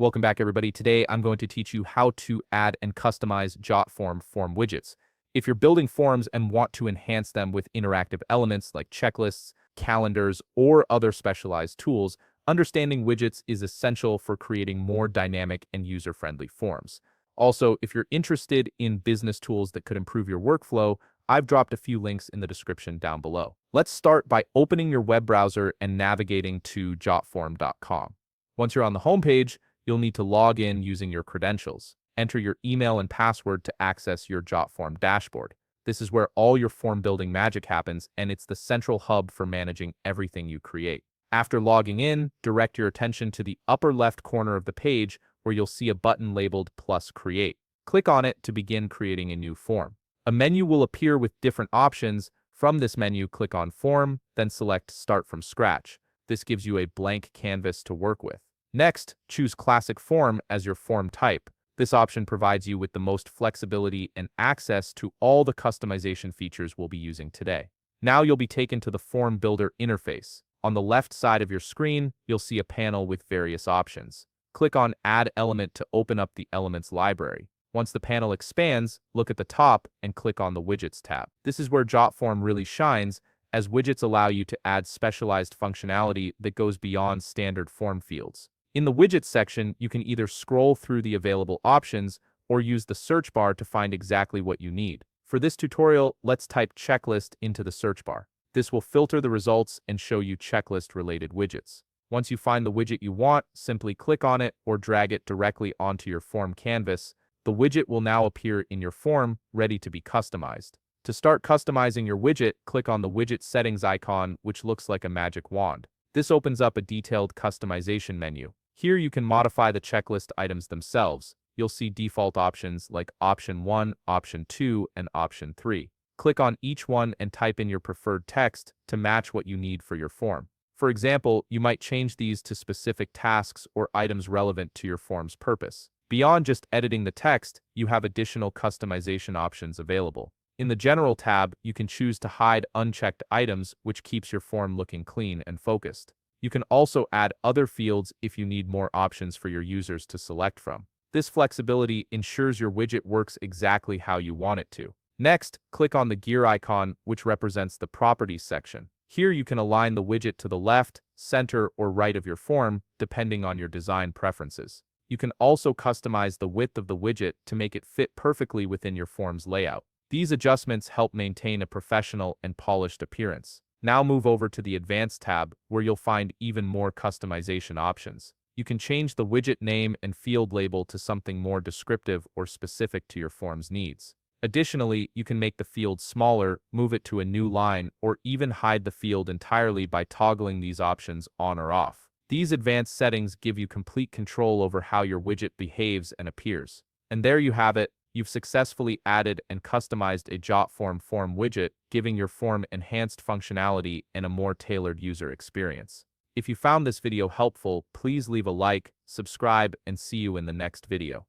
Welcome back, everybody. Today, I'm going to teach you how to add and customize Jotform form widgets. If you're building forms and want to enhance them with interactive elements like checklists, calendars, or other specialized tools, understanding widgets is essential for creating more dynamic and user-friendly forms. Also, if you're interested in business tools that could improve your workflow, I've dropped a few links in the description down below. Let's start by opening your web browser and navigating to jotform.com. Once you're on the homepage, you'll need to log in using your credentials. Enter your email and password to access your Jotform dashboard. This is where all your form building magic happens, and it's the central hub for managing everything you create. After logging in, direct your attention to the upper left corner of the page where you'll see a button labeled Plus Create. Click on it to begin creating a new form. A menu will appear with different options. From this menu, click on Form, then select Start from Scratch. This gives you a blank canvas to work with. Next, choose Classic Form as your form type. This option provides you with the most flexibility and access to all the customization features we'll be using today. Now you'll be taken to the Form Builder interface. On the left side of your screen, you'll see a panel with various options. Click on Add Element to open up the Elements library. Once the panel expands, look at the top and click on the Widgets tab. This is where Jotform really shines, as widgets allow you to add specialized functionality that goes beyond standard form fields. In the Widgets section, you can either scroll through the available options or use the search bar to find exactly what you need. For this tutorial, let's type checklist into the search bar. This will filter the results and show you checklist-related widgets. Once you find the widget you want, simply click on it or drag it directly onto your form canvas. The widget will now appear in your form, ready to be customized. To start customizing your widget, click on the Widget Settings icon, which looks like a magic wand. This opens up a detailed customization menu. Here you can modify the checklist items themselves. You'll see default options like Option 1, Option 2, and Option 3. Click on each one and type in your preferred text to match what you need for your form. For example, you might change these to specific tasks or items relevant to your form's purpose. Beyond just editing the text, you have additional customization options available. In the General tab, you can choose to hide unchecked items, which keeps your form looking clean and focused. You can also add other fields if you need more options for your users to select from. This flexibility ensures your widget works exactly how you want it to. Next, click on the gear icon, which represents the Properties section. Here you can align the widget to the left, center, or right of your form, depending on your design preferences. You can also customize the width of the widget to make it fit perfectly within your form's layout. These adjustments help maintain a professional and polished appearance. Now move over to the Advanced tab, where you'll find even more customization options. You can change the widget name and field label to something more descriptive or specific to your form's needs. Additionally, you can make the field smaller, move it to a new line, or even hide the field entirely by toggling these options on or off. These advanced settings give you complete control over how your widget behaves and appears. And there you have it. You've successfully added and customized a Jotform form widget, giving your form enhanced functionality and a more tailored user experience. If you found this video helpful, please leave a like, subscribe, and see you in the next video.